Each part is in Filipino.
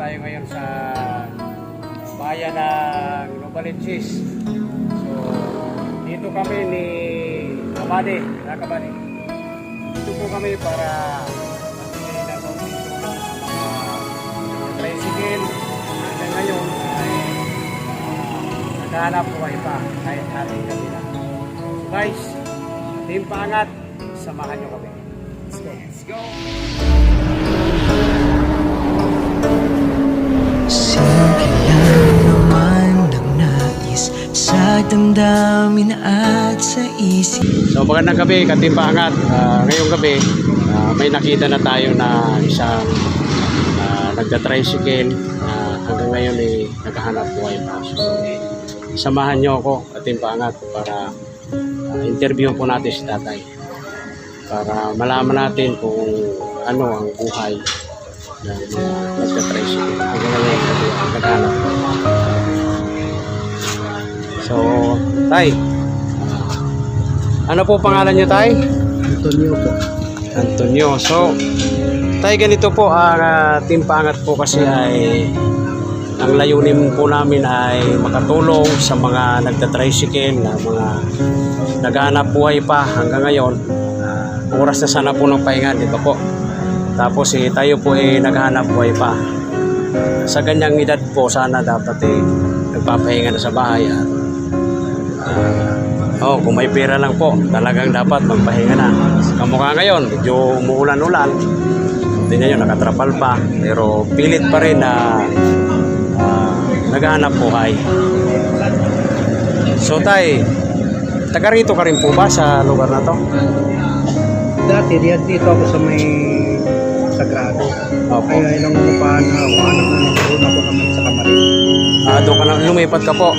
tayo ngayon sa bayan ng Novaliches. So, dito kami ni Kabady. Kabady. Dito po kami para magbigay na konting tulong sa mga tricycle. Hanggang ngayon ay naghahanap buhay pa kahit ating kabila. So guys, Team Paangat, samahan nyo kami. Let's go. Let's go. Simple lang naman ang nais sa damdamin at sa isip. So magandang gabi, Team Paangat. Ngayong gabi, may nakita na tayo na isang nagda-tricycle. Hanggang ngayon ay naghahanap buhay pa. So samahan nyo ako, Team Paangat, para interview po natin si tatay. Para malaman natin kung ano ang buhay ng nagda-tricycle. Hanggang ngayon ay naghahanap. So, tay, ano po pangalan nyo, tay? Antonio po. Antonio. So, tay, ganito po, Team Paangat po kasi ay ang layunin po namin ay makatulong sa mga nagta-tricycle na mga naghahanap buhay pa hanggang ngayon. Oras na sana po ng pahinga, di ba po? Tapos tayo po naghahanap buhay pa. Sa ganyang edad po, sana dapat nagpapahinga na sa bahay. Kung may pera lang po, talagang dapat magpahinga na. Kamukha ngayon, medyo umuulan-ulan. Hindi na yun, nakatrapal pa. Pero pilit pa rin na naghahanap buhay. So tay, taga rito ka rin po ba sa lugar na to? Dati dito ako sa may Sagrado. Opo. Kaya ilang upahan na ako, anak na nagkaroon ako naman sa Kamarin. Doon ka na, lumipat ka po.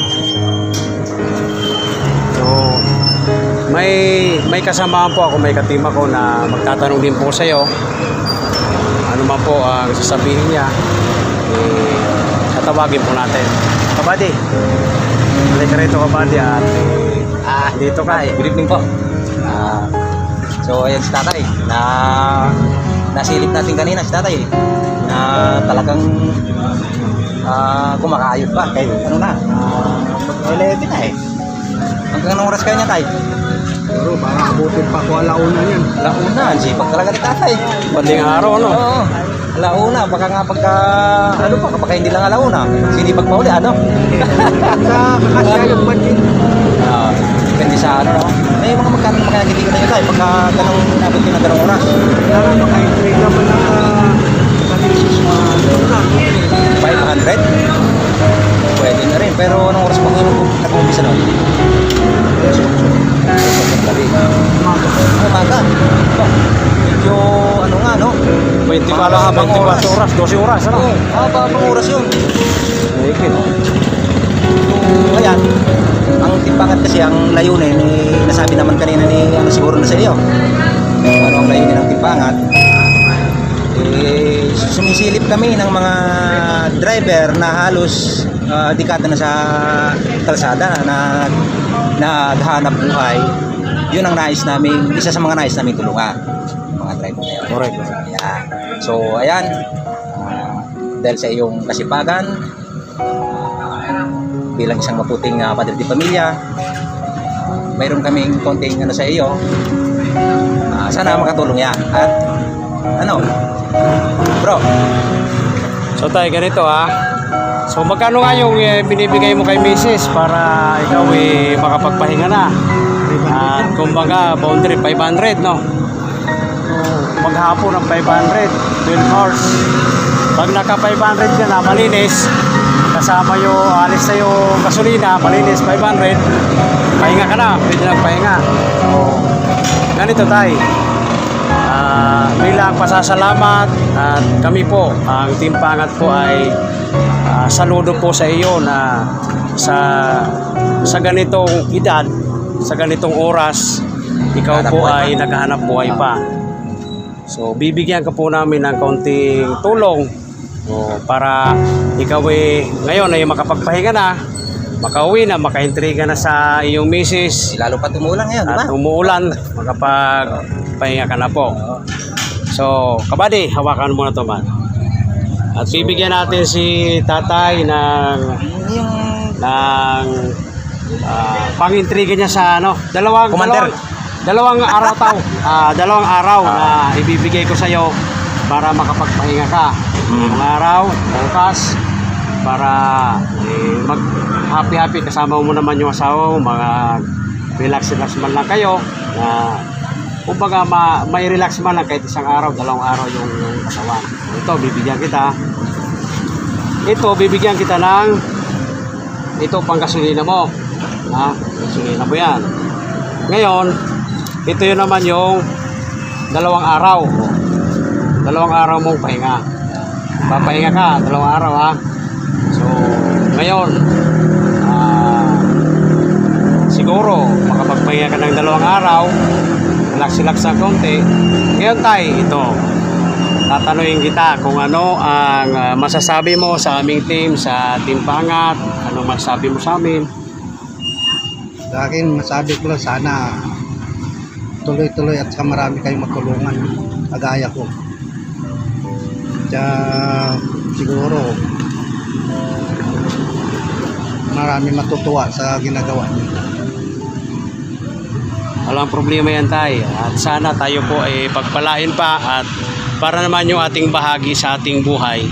So, may kasamaan po ako, may katima ko na magtatanong din po sa iyo. Ano man po ang sasabihin niya, tatawagin po natin. Kabady, balik ka rito, Kabady, at dito ka. Good evening po. So ayan si tatay na nasilip natin kanina si tatay na talagang kumakayod pa kahit ano na 11 na hanggang anong oras kaya niya tay? Pero baka abutin pa ako alauna yan. Alauna, sipag talaga ni tatay. Banding araw, no? Oo, alauna, baka nga pagka ano pa, kapag hindi lang alauna sinipag pa uli, ano? Sa kakasya yung budget. Depende sa ano, no? May mga magkano naman kaya hindi ko na yun tayo pagka ganong nabot din ng ganong oras. Kailangan maka-entry ka pa na kanisis mga alauna. 500? Pwede na rin, pero anong oras pa ko nag-umpisa nun? Umaga. Medyo ano nga, no? 24 oras, 12 oras, ano? Oo, habang oras yun. Naikit. So, ayan. Ang timbangat kasi, ang layunin, nasabi naman kanina ni, ano siguro na sa iyo. Ano ang layunin ng timbangat? Sumisilip kami ng mga driver na halos dekada na sa kalsada na naghahanap buhay. Yun ang nais namin, isa sa mga nais namin tulungan, mga driver na yun. Correct. Ayan. So ayan, dahil sa iyong kasipagan, bilang isang maputing padre de pamilya, mayroon kaming konting ano sa iyo. Sana makatulong yan. At ano, bro? So tayo ganito So magkano nga yung binibigay mo kay Mrs. para ikaw makapagpahinga na? At kumbaga boundary 500, no? So maghapon ng 500, 12 hours. Pag naka 500 ka na, malinis, kasama yung alis na yung gasolina, malinis 500, pahinga ka na, pwede lang pahinga. So ganito tayo. Bilang pasasalamat at kami po, ang Team Paangat po ay saludo po sa iyo na sa ganitong edad, sa ganitong oras, ikaw po ay naghahanap buhay pa. So bibigyan ka po namin ng kaunting tulong para ikaw ngayon ay makapagpahinga na, makauwi na, maka-entry ka na sa iyong misis. Lalo pa tumulan ngayon, di ba? At umuulan, makapagpahinga ka na po. So, Kabady, hawakan mo na ito, man. At bibigyan natin si tatay ng pang-intriga niya sa ano, Commander. dalawang araw dalawang araw na ibibigay ko sa iyo para makapagpahinga ka. Ang araw, bukas, para mag happy kasama mo naman yung asawa mo, mga relax man lang kayo na kumbaga may relax man lang kahit isang araw, dalawang araw yung kasawan. Ito, bibigyan kita ng ito pang gasolina mo. Gasolina mo yan. Ngayon, ito yun naman yung dalawang araw mong pahinga. Papahinga ka, dalawang araw ha. So, ngayon, siguro, makapagpahinga ka ng dalawang araw, relax sa konti. Ngayon tayo, ito, tatanungin kita kung ano ang masasabi mo sa aming team, sa Team Pangat, ano masasabi mo sa amin. Sa akin, masabi ko lang sana tuloy-tuloy at sa marami kayong magtulungan kagaya ko. Kaya siguro marami matutuwa sa ginagawa niyo. Walang problema yan tayo. At sana tayo po ay pagpalain pa at para naman yung ating bahagi sa ating buhay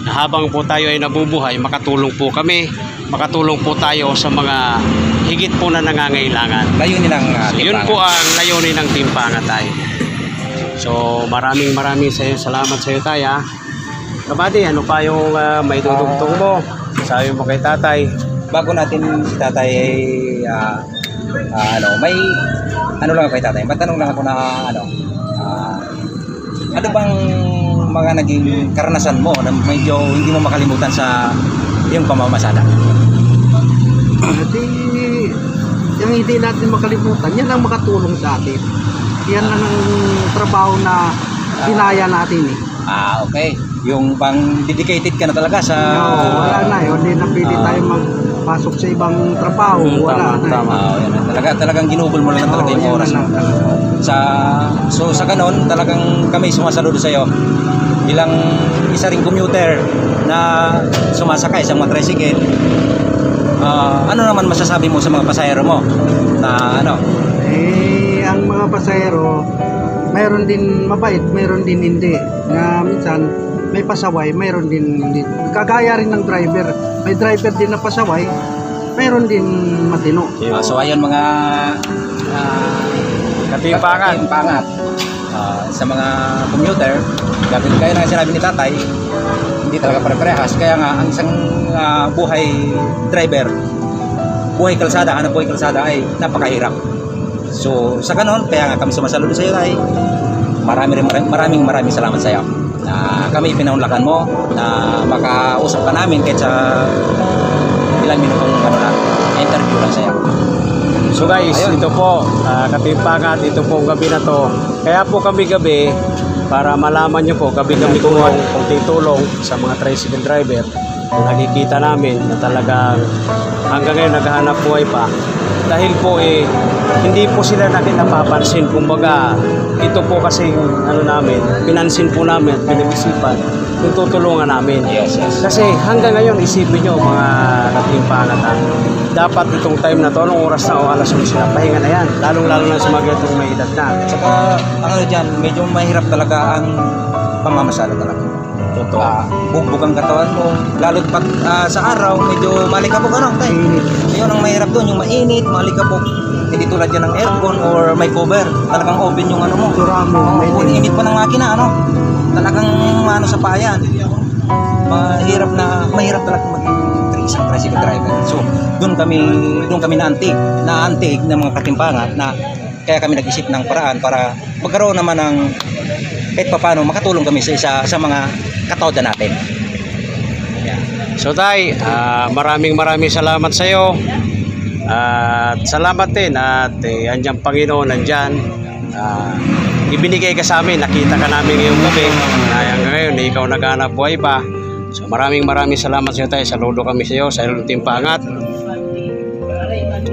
na habang po tayo ay nabubuhay, makatulong po kami, makatulong po tayo sa mga higit po na nangangailangan. Layunin ng So, yun po ang layunin ng Team Pangat tayo. So maraming salamat sa iyo tayo. Kabady, ano pa yung may dudugtong mo? Sabi mo kay tatay. Bago natin si tatay may ano lang ako kay tatay. Matanong lang ako na ano bang mga naging karanasan mo na medyo hindi mo makalimutan sa iyong pamamasada? Yung hindi natin makalimutan, yan ang makatulong sa atin. Yan ang trabaho na dinaya natin eh. Okay. Yung bang dedicated ka na talaga sa... wala na yun. Hindi na pwede tayo magpasok sa ibang trabaho. Wala na. Talagang ginugol mo lang talaga yung oras mo. Sa ganon, talagang kami sumasaludo sa iyo. Bilang isa ring commuter na sumasakay sa mga tricycle, ano naman masasabi mo sa mga pasahero mo na ano? Ang mga pasahero, mayroon din mabait, mayroon din hindi. Na minsan may pasaway, mayroon din hindi. Kagaya rin ng driver. May driver din na pasaway, mayroon din matino. So ayun mga Team Pangat. Sa mga commuter, kaya na sinabi ni tatay, hindi talaga pare-parehas. Kaya nga ang isang buhay driver, buhay kalsada ay napakahirap. So sa ganon, kaya nga kami sumasaludo sa iyo ay maraming salamat sa iyo na kami pinaunlakan mo na makausap ka namin kahit sa ilang minutong interview lang sa iyo. So guys, ito po, Ka-Team Pangat, ito po ang gabi na to. Kaya po gabi para malaman nyo po, gabi-gabi ko ang konting tulong sa mga tricycle driver. Nakikita namin na talagang hanggang ngayon naghahanap buhay pa. Dahil po hindi po sila napapansin. Kumbaga, ito po kasing pinansin po namin at pinag-isipan yung tutulungan namin. Yes. Kasi hanggang ngayon, isipin nyo mga Ka-Team Pangat, dapat itong time na to, anong oras na o alas 11 na, pahinga na yan. Lalong-lalo na sa mga itong may edad na. Saka, dyan, medyo mahirap talaga ang pamamasada talaga. Totoo. Bugbog ang katawan mo, lalo't pag sa araw, medyo malikabog Yun ang mahirap doon, yung mainit, malikabog. Hindi tulad yan ng aircon or may cover. Talagang open yung mo. Init pa ng makina, Talagang sa payan. Mahirap talaga maging isang tricycle driver. So, doon kami naantig ng mga Ka-Team Pangat na kaya kami nag-isip ng paraan para magkaroon naman ng kahit paano makatulong kami sa mga katoda natin. So tay, maraming salamat sa iyo. At salamat din at andyan Panginoon nandyan. Ibinigay ka sa amin, nakita ka namin ngayong gabi. Hanggang ngayon, ikaw naghanap buhay pa. So maraming salamat sa iyo tayo. Saludo kami sa iyo, sa Team Pangat.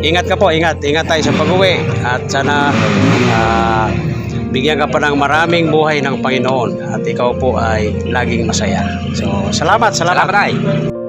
Ingat ka po, ingat tayo sa pag-uwi. At sana bigyan ka pa ng maraming buhay ng Panginoon at ikaw po ay laging masaya. So, salamat. Salamat, Tay.